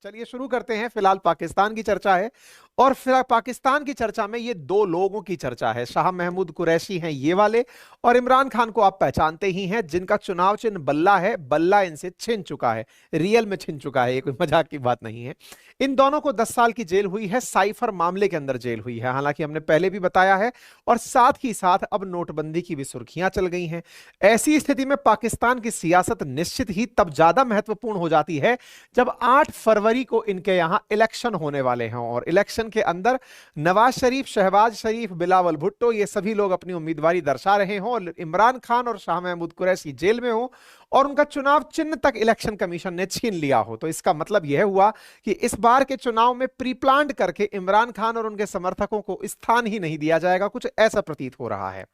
चलिए शुरू करते हैं। फिलहाल पाकिस्तान की चर्चा है और फिर पाकिस्तान की चर्चा में ये दो लोगों की चर्चा है। शाह महमूद कुरैशी हैं ये वाले, और इमरान खान को आप पहचानते ही हैं, जिनका चुनाव चिन्ह बल्ला है। बल्ला इनसे छिन चुका है, रियल में छिन चुका है, ये कोई मजाक की बात नहीं है। इन दोनों को 10 साल की जेल हुई है, साइफर मामले के अंदर जेल हुई है, हालांकि हमने पहले भी बताया है। और साथ ही साथ अब नोटबंदी की भी सुर्खियां चल गई हैं। ऐसी स्थिति में पाकिस्तान की सियासत निश्चित ही तब ज्यादा महत्वपूर्ण हो जाती है जब 8 फरवरी को इनके यहां इलेक्शन होने वाले हैं, और इलेक्शन के अंदर नवाज शरीफ, शहबाज शरीफ, बिलावल भुट्टो, ये सभी लोग अपनी उम्मीदवारी दर्शा रहे हों, और इमरान खान और शाह महमूद कुरैशी जेल में हो, और उनका चुनाव चिन्ह तक इलेक्शन कमीशन ने छीन लिया हो। तो इसका मतलब यह हुआ कि इस बार के चुनाव में प्री प्लान्ड करके इमरान खान और उनके समर्थकों को स्थान ही नहीं दिया जाएगा, कुछ ऐसा प्रतीत हो रहा है।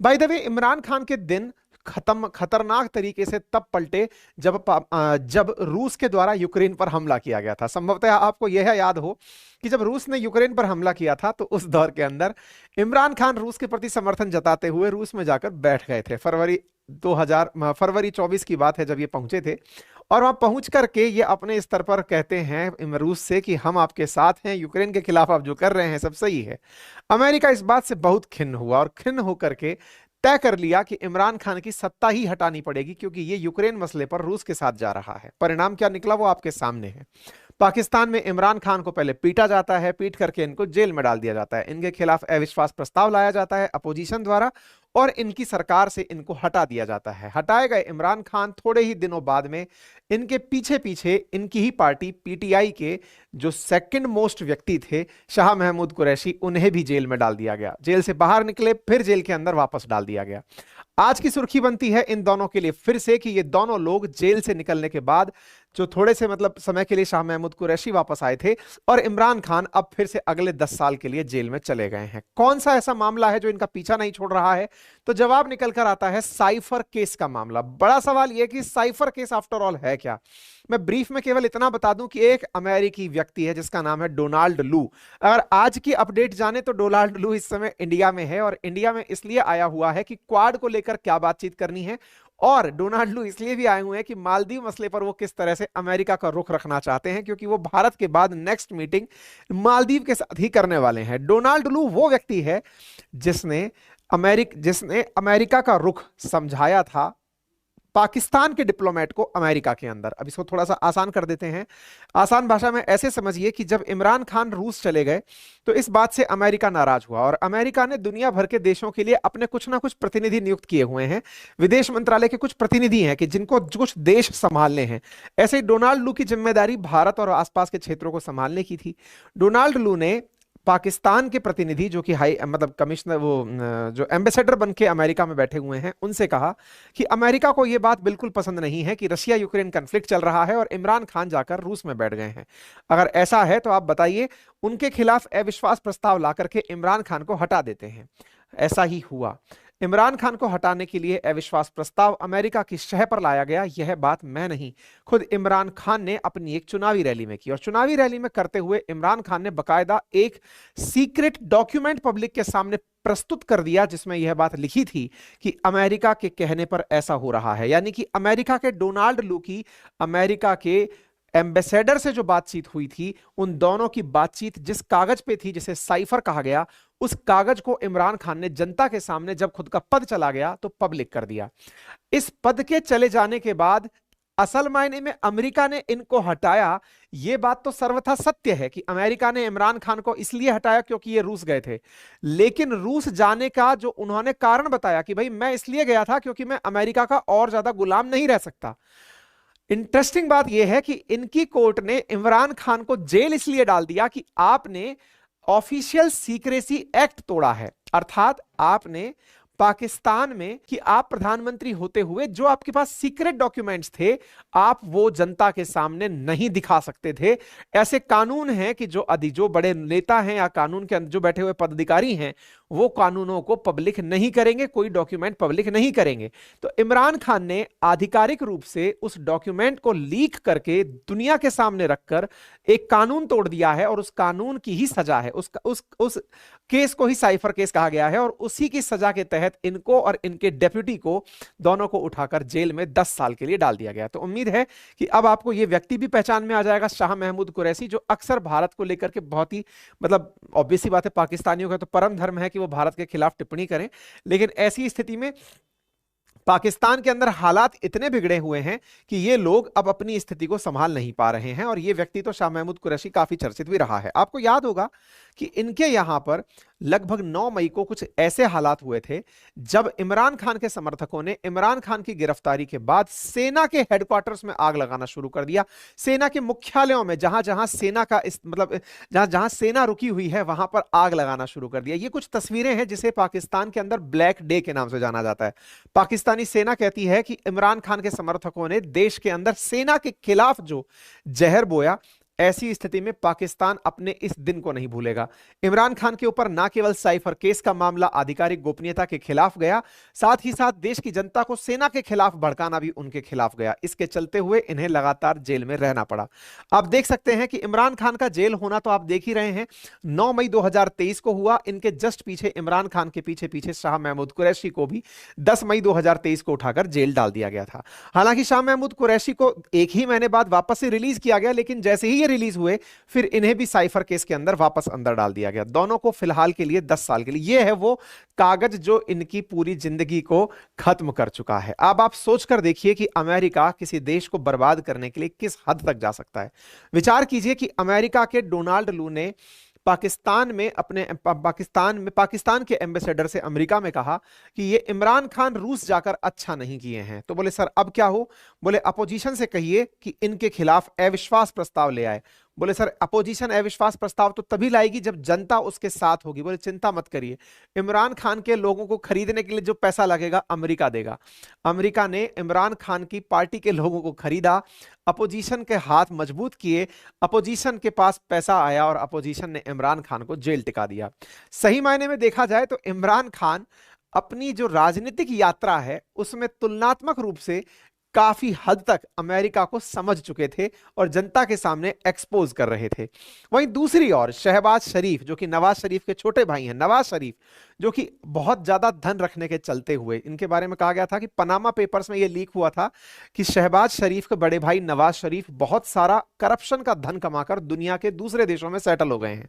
By the way, Imran Khan के दिन खतरनाक तरीके से तब पलटे जब रूस के द्वारा यूक्रेन पर हमला किया गया था। संभवतः आपको यह याद हो कि जब रूस ने यूक्रेन पर हमला किया था तो उस दौर के अंदर इमरान खान रूस के प्रति समर्थन जताते हुए रूस में जाकर बैठ गए थे। फरवरी 24 की बात है जब ये पहुंचे थे, और वहां पहुंच करके ये अपने स्तर पर कहते हैं रूस से कि हम आपके साथ हैं, यूक्रेन के खिलाफ आप जो कर रहे हैं सब सही है। अमेरिका इस बात से बहुत खिन्न हुआ और खिन्न होकर के तय कर लिया कि इमरान खान की सत्ता ही हटानी पड़ेगी, क्योंकि ये यूक्रेन मसले पर रूस के साथ जा रहा है। परिणाम क्या निकला वो आपके सामने है। पाकिस्तान में इमरान खान को पहले पीटा जाता है, पीट करके इनको जेल में डाल दिया जाता है, इनके खिलाफ अविश्वास प्रस्ताव लाया जाता है अपोजिशन द्वारा, और इनकी सरकार से इनको हटा दिया जाता है। हटाए गए इमरान खान थोड़े ही दिनों बाद में इनके पीछे पीछे इनकी ही पार्टी पीटीआई के जो सेकंड मोस्ट व्यक्ति थे, शाह महमूद कुरैशी, उन्हें भी जेल में डाल दिया गया। जेल से बाहर निकले, फिर जेल के अंदर वापस डाल दिया गया। आज की सुर्खी बनती है इन दोनों के लिए फिर से कि ये दोनों लोग जेल से निकलने के बाद जो थोड़े से समय के लिए शाह महमूद कुरैशी वापस आए थे, और इमरान खान अब फिर से अगले 10 साल के लिए जेल में चले गए हैं। कौन सा ऐसा मामला है जो इनका पीछा नहीं छोड़ रहा है? तो जवाब निकल कर आता है साइफर केस का मामला। बड़ा सवाल यह कि साइफर केस आफ्टर ऑल है क्या। मैं ब्रीफ में केवल इतना बता दूं कि एक अमेरिकी व्यक्ति है जिसका नाम है डोनाल्ड लू। अगर आज की अपडेट जाने तो डोनाल्ड लू इस समय इंडिया में है, और इंडिया में इसलिए आया हुआ है कि क्वाड को लेकर क्या बातचीत करनी है, और डोनाल्ड लू इसलिए भी आए हुए हैं कि मालदीव मसले पर वो किस तरह से अमेरिका का रुख रखना चाहते हैं, क्योंकि वो भारत के बाद नेक्स्ट मीटिंग मालदीव के साथ ही करने वाले हैं। डोनाल्ड लू वो व्यक्ति है जिसने अमेरिका का रुख समझाया था पाकिस्तान के डिप्लोमेट को अमेरिका के अंदर। अब इसको थोड़ा सा आसान कर देते हैं। आसान भाषा में ऐसे समझिए कि जब इमरान खान रूस चले गए तो इस बात से अमेरिका नाराज हुआ, और अमेरिका ने दुनिया भर के देशों के लिए अपने कुछ ना कुछ प्रतिनिधि नियुक्त किए हुए हैं। विदेश मंत्रालय के कुछ प्रतिनिधि हैं कि जिनको कुछ देश संभालने हैं। ऐसे ही डोनाल्ड लू की जिम्मेदारी भारत और आसपास के क्षेत्रों को संभालने की थी। डोनाल्ड लू ने पाकिस्तान के प्रतिनिधि जो कि कमिश्नर, जो एम्बेसडर बन के अमेरिका में बैठे हुए हैं, उनसे कहा कि अमेरिका को यह बात बिल्कुल पसंद नहीं है कि रशिया यूक्रेन कॉन्फ्लिक्ट चल रहा है और इमरान खान जाकर रूस में बैठ गए हैं। अगर ऐसा है तो आप बताइए, उनके खिलाफ अविश्वास प्रस्ताव ला करके इमरान खान को हटा देते हैं। ऐसा ही हुआ। इमरान खान को हटाने के लिए अविश्वास प्रस्ताव अमेरिका की शह पर लाया गया। यह बात मैं नहीं, खुद इमरान खान ने अपनी एक चुनावी रैली में की, और चुनावी रैली में करते हुए इमरान खान ने बकायदा एक सीक्रेट डॉक्यूमेंट पब्लिक के सामने प्रस्तुत कर दिया, जिसमें यह बात लिखी थी कि अमेरिका के कहने पर ऐसा हो रहा है। यानी कि अमेरिका के डोनाल्ड लू की अमेरिका के एम्बेसडर से जो बातचीत हुई थी, उन दोनों की बातचीत जिस कागज पे थी, जिसे साइफर कहा गया, उस कागज को इमरान खान ने जनता के सामने जब खुद का पद चला गया तो पब्लिक कर दिया। इस पद के चले जाने के बाद असल मायने में अमेरिका ने इनको हटाया। यह बात तो सर्वथा सत्य है कि अमेरिका ने इमरान खान को इसलिए हटाया क्योंकि ये रूस गए थे, लेकिन रूस जाने का जो उन्होंने कारण बताया कि भाई मैं इसलिए गया था क्योंकि मैं अमेरिका का और ज्यादा गुलाम नहीं रह सकता। इंटरेस्टिंग बात यह है कि इनकी कोर्ट ने इमरान खान को जेल इसलिए डाल दिया कि आपने ऑफिशियल सीक्रेसी एक्ट तोड़ा है, अर्थात आपने पाकिस्तान में कि आप प्रधानमंत्री होते हुए जो आपके पास सीक्रेट डॉक्यूमेंट्स थे, आप वो जनता के सामने नहीं दिखा सकते थे। ऐसे कानून हैं कि जो बड़े नेता हैं या कानून के अंदर जो बैठे हुए पदाधिकारी हैं, वो कानूनों को पब्लिक नहीं करेंगे, कोई डॉक्यूमेंट पब्लिक नहीं करेंगे। तो इमरान खान ने आधिकारिक रूप से उस डॉक्यूमेंट को लीक करके दुनिया के सामने रखकर एक कानून तोड़ दिया है, और उस कानून की ही सजा है, उस केस को ही साइफर केस कहा गया है, और उसी की सजा के तहत इनको और इनके डेप्यूटी को दोनों को उठाकर जेल में 10 साल के लिए डाल दिया गया। तो उम्मीद है कि अब आपको यह व्यक्ति भी पहचान में आ जाएगा, शाह महमूद कुरैशी, जो अक्सर भारत को लेकर के बहुत ही मतलब ऑब्वियस सी बात है, पाकिस्तानियों का तो परम धर्म है कि वो भारत के खिलाफ टिप्पणी करें, लेकिन ऐसी स्थिति में पाकिस्तान के अंदर हालात इतने बिगड़े हुए हैं कि ये लोग अब अपनी स्थिति को संभाल नहीं पा रहे हैं। और ये व्यक्ति तो शाह महमूद कुरैशी काफी चर्चित भी रहा है। आपको याद होगा कि इनके यहां पर लगभग 9 मई को कुछ ऐसे हालात हुए थे जब इमरान खान के समर्थकों ने इमरान खान की गिरफ्तारी के बाद सेना के हेडक्वार्टर्स में आग लगाना शुरू कर दिया। सेना के मुख्यालयों में जहां जहां सेना का मतलब जहां जहां सेना रुकी हुई है वहां पर आग लगाना शुरू कर दिया। ये कुछ तस्वीरें हैं जिसे पाकिस्तान के अंदर ब्लैक डे के नाम से जाना जाता है। पाकिस्तानी सेना कहती है कि इमरान खान के समर्थकों ने देश के अंदर सेना के खिलाफ जो जहर बोया, ऐसी स्थिति में पाकिस्तान अपने इस दिन को नहीं भूलेगा। इमरान खान के ऊपर ना केवल साइफर केस का मामला आधिकारिक गोपनीयता के खिलाफ गया, साथ ही साथ देश की जनता को सेना के खिलाफ भड़काना भी उनके खिलाफ गया। इसके चलते हुए इन्हें लगातार जेल में रहना पड़ा। आप देख सकते हैं कि इमरान खान का जेल होना तो आप देख ही रहे हैं, 9 मई 2023 को हुआ। इनके जस्ट पीछे इमरान खान के पीछे पीछे शाह महमूद कुरैशी को भी 10 मई 2023 को उठाकर जेल डाल दिया गया था। हालांकि शाह महमूद कुरैशी को एक ही महीने बाद वापस से रिलीज किया गया, लेकिन जैसे ही रिलीज हुए फिर इन्हें भी साइफर केस के अंदर वापस अंदर डाल दिया गया। दोनों को फिलहाल के लिए 10 साल के लिए, यह है वो कागज जो इनकी पूरी जिंदगी को खत्म कर चुका है। अब आप सोचकर देखिए कि अमेरिका किसी देश को बर्बाद करने के लिए किस हद तक जा सकता है। विचार कीजिए कि अमेरिका के डोनाल्ड लू ने पाकिस्तान के एम्बेसडर से अमेरिका में कहा कि ये इमरान खान रूस जाकर अच्छा नहीं किए हैं। तो बोले सर अब क्या हो? बोले अपोजिशन से कहिए कि इनके खिलाफ अविश्वास प्रस्ताव ले आए। बोले सर अपोजिशन अविश्वास प्रस्ताव तो तभी लाएगी जब जनता उसके साथ होगी। बोले चिंता मत करिए, इमरान खान के लोगों को खरीदने के लिए जो पैसा लगेगा अमेरिका देगा। अमेरिका ने इमरान खान की पार्टी के लोगों को खरीदा, अपोजिशन के हाथ मजबूत किए, अपोजिशन के पास पैसा आया और अपोजिशन ने इमरान खान को जेल टिका दिया। सही मायने में देखा जाए तो इमरान खान अपनी जो राजनीतिक यात्रा है उसमें तुलनात्मक रूप से काफी हद तक अमेरिका को समझ चुके थे और जनता के सामने एक्सपोज कर रहे थे। वहीं दूसरी ओर शहबाज शरीफ, जो कि नवाज शरीफ के छोटे भाई हैं, नवाज शरीफ जो कि बहुत ज्यादा धन रखने के चलते हुए, इनके बारे में कहा गया था कि पनामा पेपर्स में यह लीक हुआ था कि शहबाज शरीफ के बड़े भाई नवाज शरीफ बहुत सारा करप्शन का धन कमाकर दुनिया के दूसरे देशों में सेटल हो गए हैं।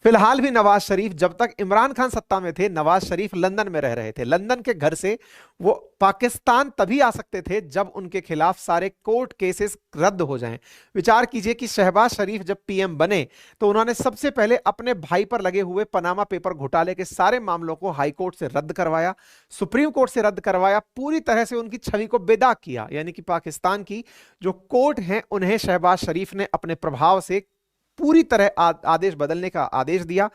फिलहाल भी नवाज शरीफ, जब तक इमरान खान सत्ता में थे, नवाज शरीफ लंदन में रह रहे थे। लंदन के घर से वो पाकिस्तान तभी आ सकते थे जब उनके खिलाफ सारे कोर्ट केसेस रद्द हो जाएं। विचार कीजिए कि शहबाज शरीफ जब पीएम बने तो उन्होंने सबसे पहले अपने भाई पर लगे हुए पनामा पेपर घोटाले के सारे मामलों को हाई कोर्ट से रद्द करवाया, सुप्रीम कोर्ट से रद्द करवाया, पूरी तरह से उनकी छवि को बेदाग किया। यानी कि पाकिस्तान की जो कोर्ट हैं उन्हें शहबाज शरीफ ने अपने प्रभाव से पूरी तरह आदेश बदलने का आदेश दिया।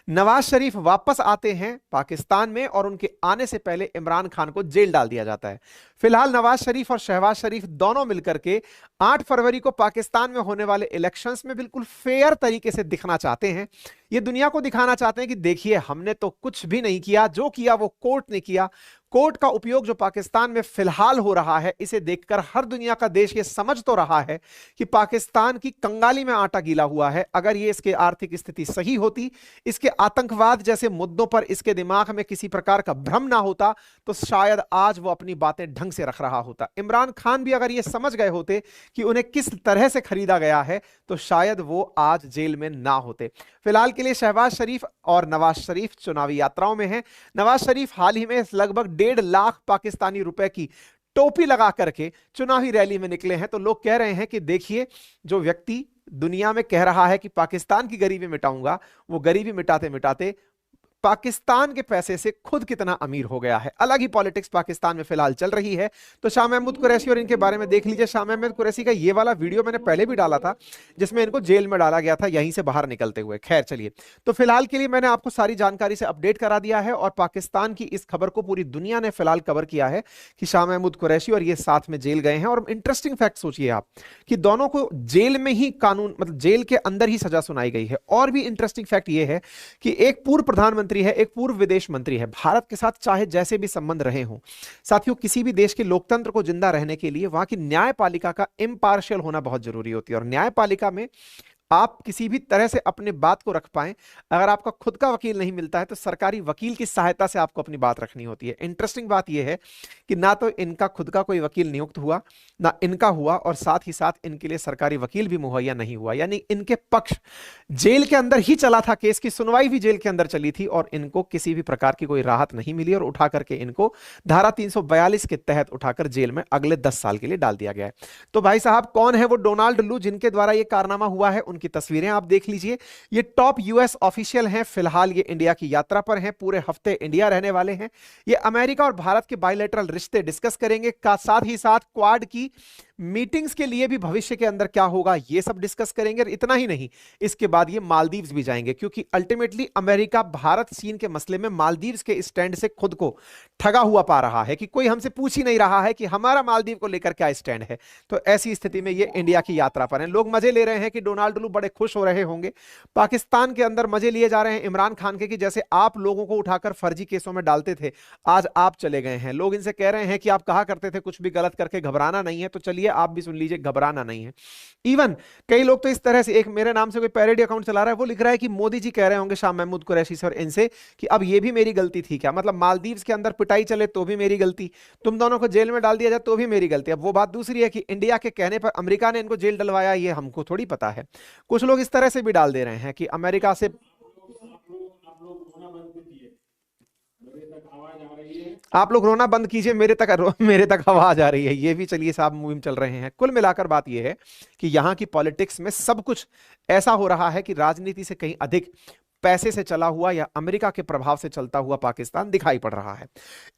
नवाज शरीफ वापस आते हैं पाकिस्तान में और उनके आने से पहले इमरान खान को जेल डाल दिया जाता है। फिलहाल नवाज शरीफ और शहबाज शरीफ दोनों मिलकर के 8 फरवरी को पाकिस्तान में होने वाले इलेक्शंस में बिल्कुल फेयर तरीके से दिखना चाहते हैं। ये दुनिया को दिखाना चाहते हैं कि देखिए हमने तो कुछ भी नहीं किया, जो किया वो कोर्ट ने किया। कोर्ट का उपयोग जो पाकिस्तान में फिलहाल हो रहा है, इसे देखकर हर दुनिया का देश ये समझ तो रहा है कि पाकिस्तान की कंगाली में आटा गीला हुआ है। अगर ये इसके आर्थिक स्थिति सही होती, इसके आतंकवाद जैसे मुद्दों पर इसके दिमाग में किसी प्रकार का भ्रम ना होता, तो शायद आज वो अपनी बातें ढंग से रख रहा होता। इमरान खान भी अगर ये समझ गए होते कि उन्हें किस तरह से खरीदा गया है, तो शायद वो आज जेल में ना होते। फिलहाल के लिए शहबाज शरीफ और नवाज शरीफ चुनावी यात्राओं में हैं। नवाज शरीफ हाल ही में लगभग 1.5 लाख पाकिस्तानी रुपए की टोपी लगा करके चुनावी रैली में निकले हैं। तो लोग कह रहे हैं कि देखिए, जो व्यक्ति दुनिया में कह रहा है कि पाकिस्तान की गरीबी मिटाऊंगा, वो गरीबी मिटाते मिटाते पाकिस्तान के पैसे से खुद कितना अमीर हो गया है। अलग ही पॉलिटिक्स पाकिस्तान में फिलहाल चल रही है। तो शाह महमूद कुरैशी और इनके बारे में देख लीजिए। शाह महमूद कुरैशी का ये वाला वीडियो मैंने पहले भी डाला था जिसमें इनको जेल में डाला गया था यहीं से बाहर निकलते हुए। खैर चलिए, तो फिलहाल के लिए मैंने आपको सारी जानकारी से अपडेट करा दिया है और पाकिस्तान की इस खबर को पूरी दुनिया ने फिलहाल कवर किया है कि शाह महमूद कुरैशी और ये साथ में जेल गए हैं। और इंटरेस्टिंग फैक्ट सोचिए आप कि दोनों को जेल में ही कानून, मतलब जेल के अंदर ही सजा सुनाई गई है। और भी इंटरेस्टिंग फैक्ट ये है कि एक पूर्व प्रधानमंत्री मंत्री है, एक पूर्व विदेश मंत्री है। भारत के साथ चाहे जैसे भी संबंध रहे हों, साथियों, किसी भी देश के लोकतंत्र को जिंदा रहने के लिए वहां की न्यायपालिका का इम्पार्शियल होना बहुत जरूरी होती है। और न्यायपालिका में आप किसी भी तरह से अपनी बात को रख पाएं, अगर आपका खुद का वकील नहीं मिलता है तो सरकारी वकील की सहायता से आपको अपनी बात रखनी होती है। इंटरेस्टिंग बात यह है कि ना तो इनका खुद का कोई वकील नियुक्त हुआ, ना इनका हुआ, और साथ ही साथ इनके लिए सरकारी वकील भी मुहैया नहीं हुआ। यानी इनके पक्ष जेल के अंदर ही चला था, केस की सुनवाई भी जेल के अंदर चली थी, और इनको किसी भी प्रकार की कोई राहत नहीं मिली, और उठा करके इनको धारा 342 के तहत उठाकर जेल में अगले 10 साल के लिए डाल दिया गया है। तो भाई साहब, कौन है वो डोनाल्ड लू जिनके द्वारा यह कारनामा हुआ है? की तस्वीरें आप देख लीजिए। ये टॉप यूएस ऑफिशियल हैं, फिलहाल ये इंडिया की यात्रा पर हैं, पूरे हफ्ते इंडिया रहने वाले हैं। ये अमेरिका और भारत के बायलैटरल रिश्ते डिस्कस करेंगे, साथ ही साथ क्वाड की मीटिंग्स के लिए भी भविष्य के अंदर क्या होगा ये सब डिस्कस करेंगे। और इतना ही नहीं, इसके बाद ये मालदीव्स भी जाएंगे, क्योंकि अल्टीमेटली अमेरिका भारत चीन के मसले में मालदीव्स के स्टैंड से खुद को ठगा हुआ पा रहा है कि कोई हमसे पूछ ही नहीं रहा है कि हमारा मालदीव को लेकर क्या स्टैंड है। तो ऐसी स्थिति में ये इंडिया की यात्रा पर हैं। लोग मजे ले रहे हैं कि डोनाल्ड लू बड़े खुश हो रहे होंगे। पाकिस्तान के अंदर मजे लिए जा रहे हैं इमरान खान के कि जैसे आप लोगों को उठाकर फर्जी केसों में डालते थे, आज आप चले गए हैं। लोग इनसे कह रहे हैं कि आप कहा करते थे कुछ भी गलत करके घबराना नहीं है, तो चलिए आप भी सुन लीजिए, घबराना नहीं है। इवन कई लोग तो इस तरह से, एक मेरे नाम से कोई पैरोडी अकाउंट चला रहा है, वो लिख रहा है कि मोदी जी कह रहे होंगे शाह महमूद कुरैशी से और इनसे कि अब ये भी मेरी गलती थी क्या? मतलब मालदीव्स के अंदर पिटाई चले तो भी मेरी गलती, तुम दोनों को जेल में डाल दिया जाए तो भी मेरी गलती। अब वो बात दूसरी है कि इंडिया के कहने पर अमेरिका ने इनको जेल डलवाया, ये हमको थोड़ी पता है। कुछ लोग इस तरह से भी डाल दे रहे हैं कि अमेरिका से आप लोग रोना बंद कीजिए, मेरे तक आवाज आ रही है। ये भी चलिए साहब, मुहिम चल रहे हैं। कुल मिलाकर बात यह है कि यहां की पॉलिटिक्स में सब कुछ ऐसा हो रहा है कि राजनीति से कहीं अधिक पैसे से चला हुआ या अमेरिका के प्रभाव से चलता हुआ पाकिस्तान दिखाई पड़ रहा है।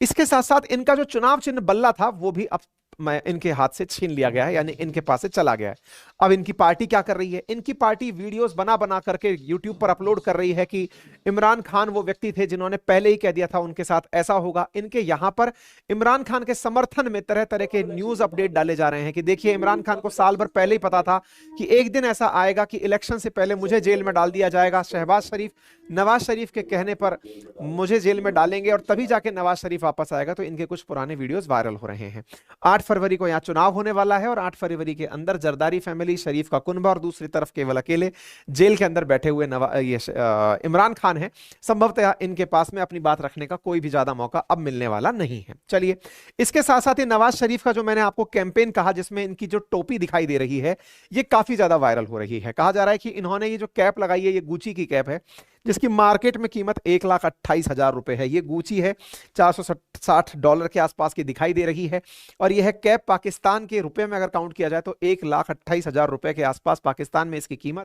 इसके साथ साथ इनका जो चुनाव चिन्ह बल्ला था वो भी अब इनके हाथ से छीन लिया गया है, यानी इनके पास से चला गया है। अब इनकी पार्टी क्या कर रही है? इनकी पार्टी वीडियोस बना बना करके यूट्यूब पर अपलोड कर रही है कि इमरान खान वो व्यक्ति थे जिन्होंने पहले ही कह दिया था उनके साथ ऐसा होगा। इनके यहां पर इमरान खान के समर्थन में तरह तरह के न्यूज अपडेट डाले जा रहे हैं कि देखिए, इमरान खान को साल भर पहले ही पता था कि एक दिन ऐसा आएगा कि इलेक्शन से पहले मुझे जेल में डाल दिया जाएगा। नवाज शरीफ के कहने पर मुझे जेल में डालेंगे और तभी जाके नवाज शरीफ वापस आएगा। तो इनके कुछ पुराने वीडियोस वायरल हो रहे हैं। 8 फरवरी को यहां चुनाव होने वाला है और 8 फरवरी के अंदर जरदारी फैमिली, शरीफ का कुनबा और दूसरी तरफ केवल अकेले जेल के अंदर बैठे हुए इमरान खान है। संभवतः इनके पास में अपनी बात रखने का कोई भी ज्यादा मौका अब मिलने वाला नहीं है। चलिए, इसके साथ साथ ये नवाज शरीफ का जो मैंने आपको कैंपेन कहा जिसमें इनकी जो टोपी दिखाई दे रही है, ये काफी ज्यादा वायरल हो रही है। कहा जा रहा है कि इन्होंने ये जो कैप लगाई है, ये गुची की कैप है जिसकी मार्केट में कीमत 1,28,000 रुपए है। ये गुची है, $460 के आसपास की दिखाई दे रही है। और यह कैप पाकिस्तान के रुपए में अगर काउंट किया जाए तो 1,28,000 रुपए के आसपास पाकिस्तान में इसकी कीमत